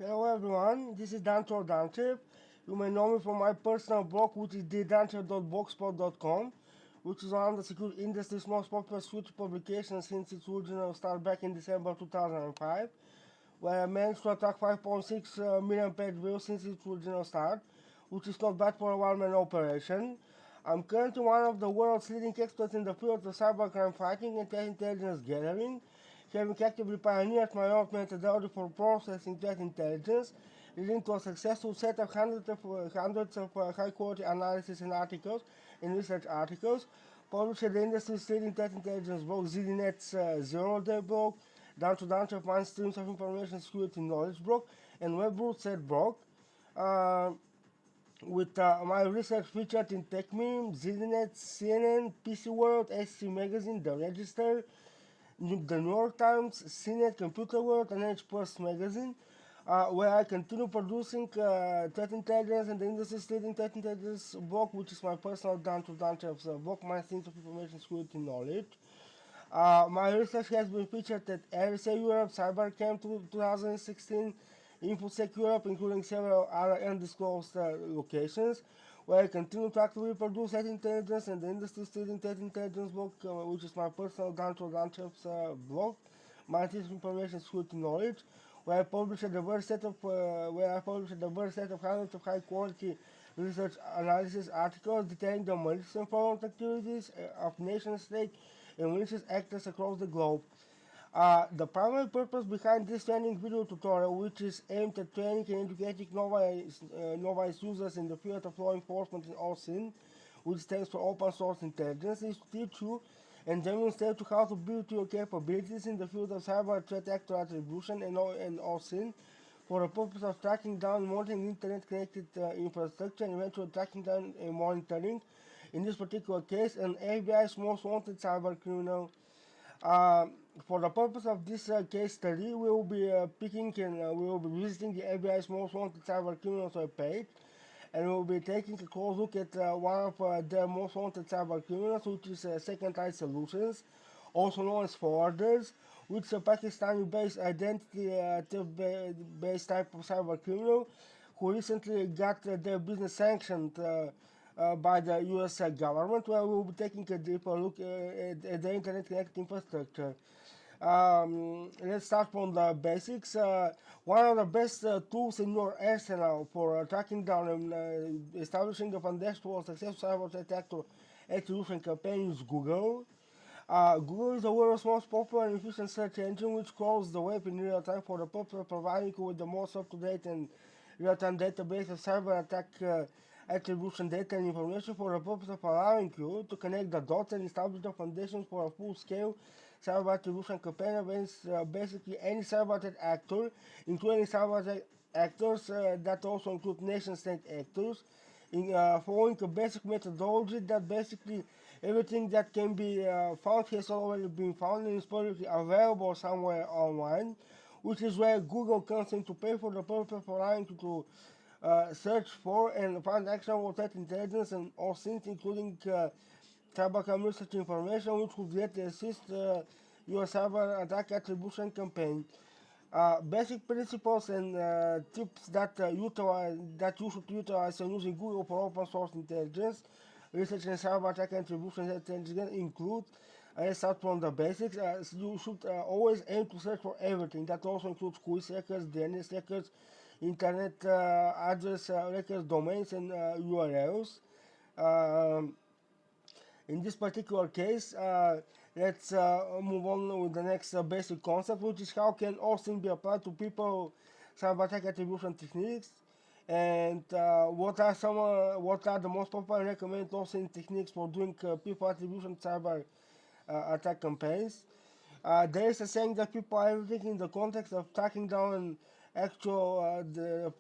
Hello everyone, this is Dancho Danchev. You may know me from my personal blog, which is thedanchev.blogspot.com, which is one of the security industry's most popular security publications since its original start back in December 2005, where I managed to attract 5.6 million page views since its original start, which is not bad for a one-man operation. I'm currently one of the world's leading experts in the field of cybercrime fighting and threat intelligence gathering, having actively pioneered my own methodology for processing threat intelligence, leading to a successful set of hundreds of high-quality analysis and articles and research articles, published in the industry's leading threat intelligence blog, ZDNet's Zero-Day blog, Dancho Danchev One Streams of Information Security Knowledge blog, and WebRootSet blog. With my research featured in TechMeme, ZDNet, CNN, PC World, SC Magazine, The Register, the New York Times, CNET, Computer World, and Edge Plus Magazine, where I continue producing threat intelligence and the industry's leading threat intelligence blog, which is my personal Dancho Danchev's blog, my Streams of Information Security Knowledge. My research has been featured at RSA Europe, Cybercam 2016, InfoSec Europe, including several other undisclosed locations, where I continue to actively produce threat intelligence and the industry's leading threat intelligence blog, which is my personal Dancho Danchev's blog, my information security knowledge, where I publish a diverse set of hundreds of high quality research analysis articles detailing the malicious and fraudulent activities of nation state and malicious actors across the globe. The primary purpose behind this training video tutorial, which is aimed at training and educating novice users in the field of law enforcement and OSINT, which stands for Open Source Intelligence, is to teach you and demonstrate you how to build your capabilities in the field of cyber threat actor attribution and OSINT for the purpose of tracking down monitoring internet-connected infrastructure and eventually tracking down and monitoring, in this particular case, an FBI's most wanted cyber criminal. For the purpose of this case study, we will be picking and we will be visiting the FBI's most wanted cybercriminals webpage, and we will be taking a close look at one of their most wanted cybercriminals, which is SecondEye Solutions, also known as Forwarders, which is a Pakistani-based identity-based type of cybercriminal who recently got their business sanctioned by the US government, where we will be taking a deeper look at the internet connected infrastructure. Let's start from the basics. One of the best tools in your arsenal for tracking down and establishing a foundation for a successful cyber attack attribution campaign is Google. Google is the world's most popular and efficient search engine, which crawls the web in real time for the purpose of providing you with the most up-to-date and real-time database of cyber attack attribution data and information for the purpose of allowing you to connect the dots and establish the foundations for a full-scale cyber attribution campaign against basically any cyber attack actor, including cyber attack actors that also include nation-state actors, in following a basic methodology that basically everything that can be found has already been found and is publicly available somewhere online, which is where Google comes into play for the purpose of allowing you to search for and find actionable threat intelligence and all things, including cybercrime research information, which would greatly assist your cyber attack attribution campaign. Basic principles and tips that you should utilize when using Google for open source intelligence, research and cyber attack attribution intelligence include. Let's start from the basics. You should always aim to search for everything. That also includes quiz records, DNS records, internet address records, domains, and URLs. Um, in this particular case, let's move on with the next basic concept, which is how can OSINT be applied to people cyber attack attribution techniques, and what are the most popular recommended OSINT techniques for doing people attribution cyber attack campaigns. There is a saying that people are everything in the context of tracking down the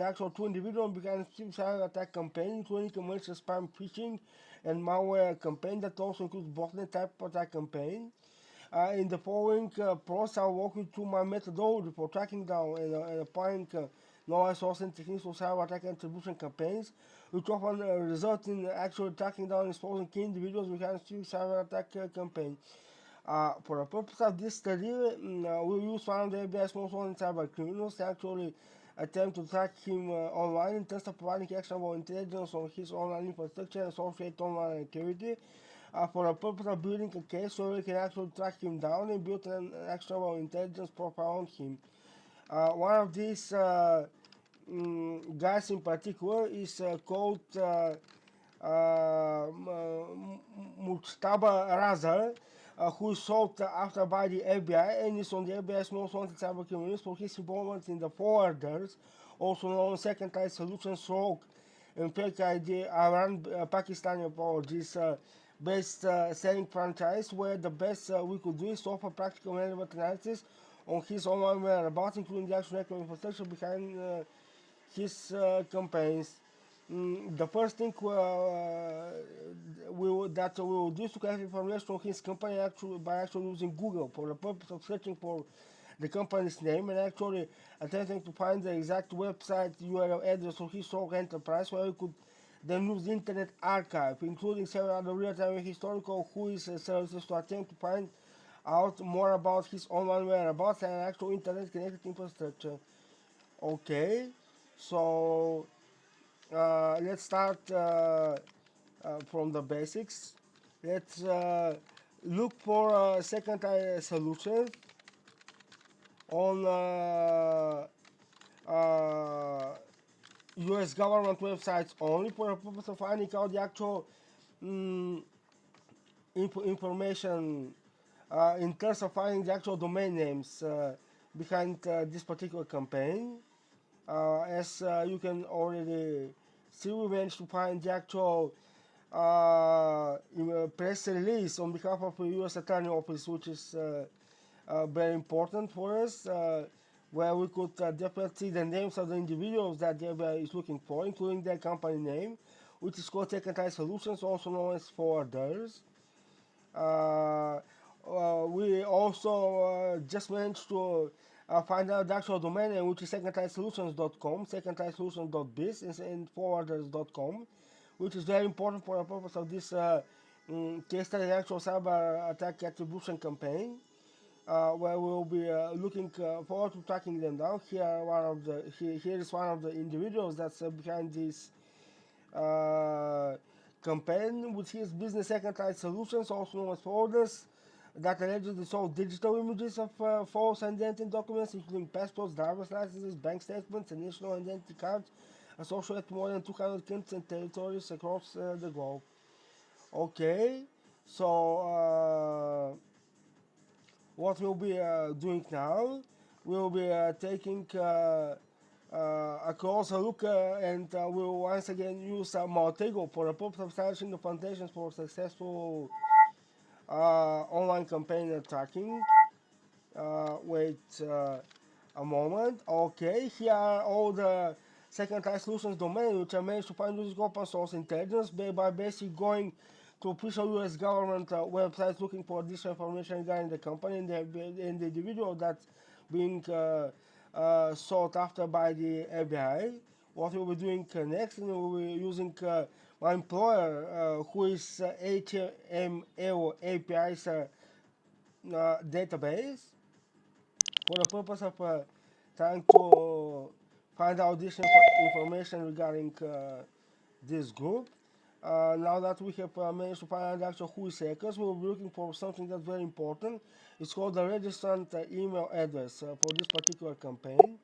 actual two individuals behind a cyber attack campaign, including a malicious spam phishing and malware campaign that also includes botnet type attack campaign. In the following process, I'll walk you through my methodology for tracking down and applying novice OSINT techniques for cyber attack attribution campaigns, which often result in actually tracking down and exposing key individuals behind a cyber attack campaign. For the purpose of this study, we'll use one of the ABI's most wanted cybercriminals to actually attempt to track him online in terms of providing actionable intelligence on his online infrastructure and associated online activity. For the purpose of building a case where we can actually track him down and build an actionable intelligence profile on him. One of these guys in particular is called Mujtaba Raza, who is sought after by the FBI and is on the FBI's most wanted cybercriminals for his involvement in the forwarders, also known as SecondEye Solutions Rogue and Fake ID Iran Pakistani apologies based selling franchise, where the best we could do is to offer practical and relevant analysis on his online whereabouts, including the actual network infrastructure behind his campaigns. The first thing that we will do is to collect information on his company by actually using Google for the purpose of searching for the company's name and actually attempting to find the exact website URL address of his whole enterprise, where we could then use the Internet Archive, including several other real-time historical WhoisXML services to attempt to find out more about his online whereabouts and actual internet-connected infrastructure. Okay, so let's start from the basics. Let's look for a SecondEye solution on US government websites only for the purpose of finding out the actual information in terms of finding the actual domain names behind this particular campaign. As you can already see, we managed to find the actual press release on behalf of the U.S. Attorney Office, which is very important for us, where we could definitely see the names of the individuals that the FBI is looking for, including their company name, which is called SecondEye Solutions, also known as forwarders. We also just managed to find out the actual domain name, which is secondeyesolutions.com, secondeyesolutions.biz, and forwarders.com, which is very important for the purpose of this case study actual cyber attack attribution campaign, where we'll be looking forward to tracking them down. Here is one of the individuals that's behind this campaign, which is Business SecondEye Solutions, also known as forwarders, that allegedly sold digital images of false identity documents, including passports, driver's licenses, bank statements, and national identity cards, associated with more than 200 countries and territories across the globe. Okay, so what we'll be doing now, we'll be taking a closer look and we'll once again use Maltego for the purpose of establishing the foundations for successful online campaign tracking. Wait a moment. Okay, here are all the SecondEye Solutions domains which I managed to find using Open Sourcee Intelligence by basically going to official US government websites looking for additional information regarding the company and the individual that's being sought after by the FBI. What we'll be doing next, and we'll be using my employer, who is HTML API's database, for the purpose of trying to find out additional information regarding this group. Now that we have managed to find out the actual who is hackers, we'll be looking for something that's very important. It's called the registrant email address for this particular campaign,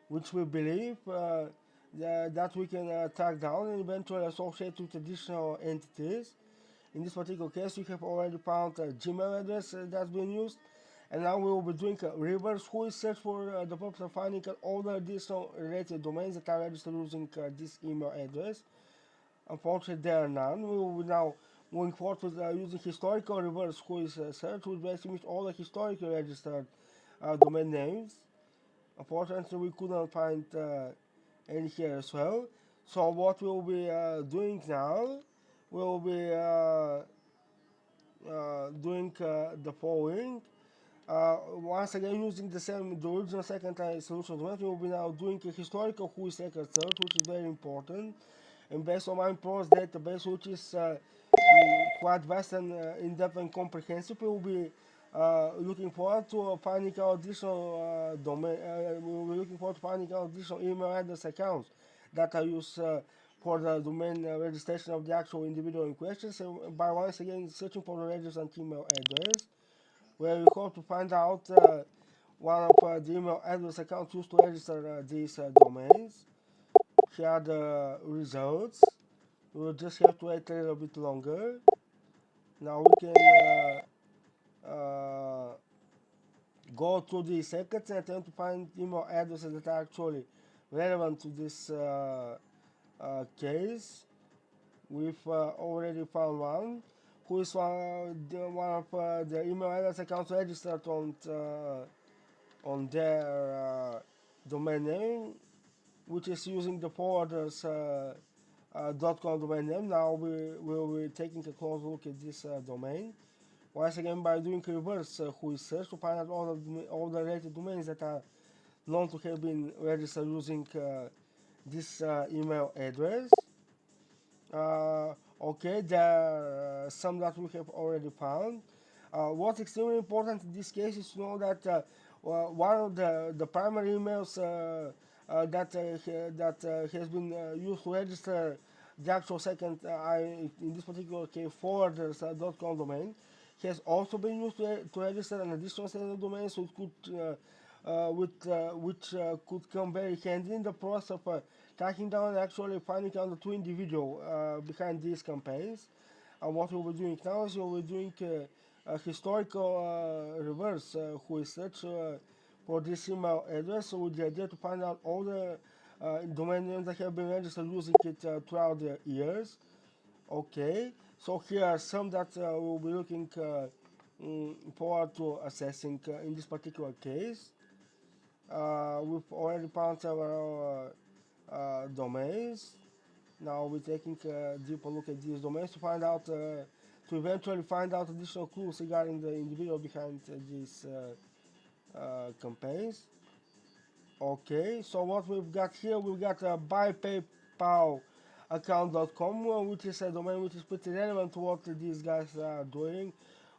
which we believe that we can track down and eventually associate with additional entities. In this particular case, we have already found a Gmail address that's been used, and now we will be doing a reverse WHOIS search for the purpose of finding all the additional related domains that are registered using this email address. Unfortunately, there are none. We will be now moving forward with using historical reverse WHOIS search, which basically means all the historically registered domain names. Unfortunately, we could not find any here as well. So what we'll be doing now, we'll be doing the following. Once again, using the original SecondEye solution domain, we will be now doing a historical WhoisXML search, which is very important. And based on my employer's database, which is quite vast and in-depth and comprehensive. We will be looking forward to finding out additional domain. We will be looking forward to finding out additional email address accounts that are used for the domain registration of the actual individual in question. So by once again searching for the registered email address, where we hope to find out one of the email address accounts used to register these domains. Here are the results. We will just have to wait a little bit longer. Now we can go to the seconds and attempt to find email addresses that are actually relevant to this case. We've already found one, who is one of the email address accounts registered on their domain name, which is using the forwarders .com domain name. Now we will be taking a close look at this domain. Once again, by doing reverse WHOIS search to find out all the related domains that are known to have been registered using this email address. Okay, there are some that we have already found. What's extremely important in this case is to know that one of the primary emails that has been used to register the actual SecondEye, in this particular case forwarders.com domain, has also been used to register an additional set of domains, so it could which could come very handy in the process of tracking down and actually finding out the true individual behind these campaigns. And what we'll be doing now is we'll be doing a historical reverse WHOIS search for this email address, so with the idea to find out all the domain names that have been registered using it throughout the years. Okay, so here are some that we'll be looking forward to assessing in this particular case. We've already found several domains. Now we're taking a deeper look at these domains to find out, to eventually find out additional clues regarding the individual behind these campaigns. Okay, so what we've got here, we've got buypaypalaccount.com, which is a domain which is pretty relevant to what these guys are doing.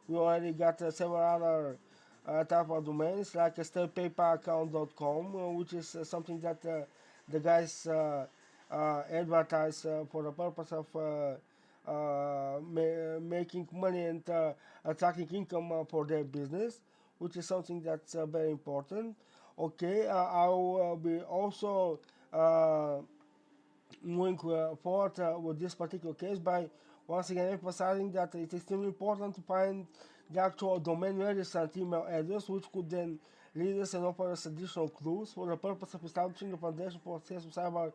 We already got several other type of domains like staypaypalaccount.com, which is something that the guys advertise for the purpose of making money and attracting income for their business, which is something that's very important. Okay, I will be also moving forward with this particular case by once again emphasizing that it's extremely important to find the actual domain registered email address, which could then lead us and offer us additional clues for the purpose of establishing the foundation for successful cyber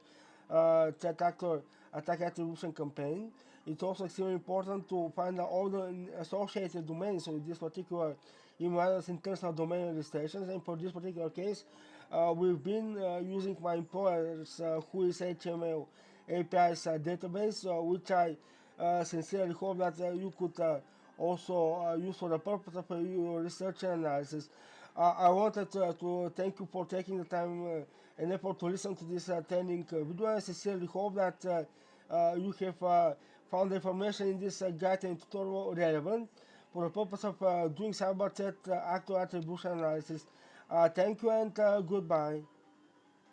threat actor attack attribution campaign. It's also extremely important to find out all the associated domains with this particular email address in terms of domain registrations. And for this particular case, we've been using my employer's WhoisXML API's database, which I sincerely hope that you could also use for the purpose of your research and analysis. I wanted to thank you for taking the time and effort to listen to this training video. I sincerely hope that you have found the information in this guide and tutorial relevant for the purpose of doing cyber threat actor attribution analysis. Thank you and goodbye.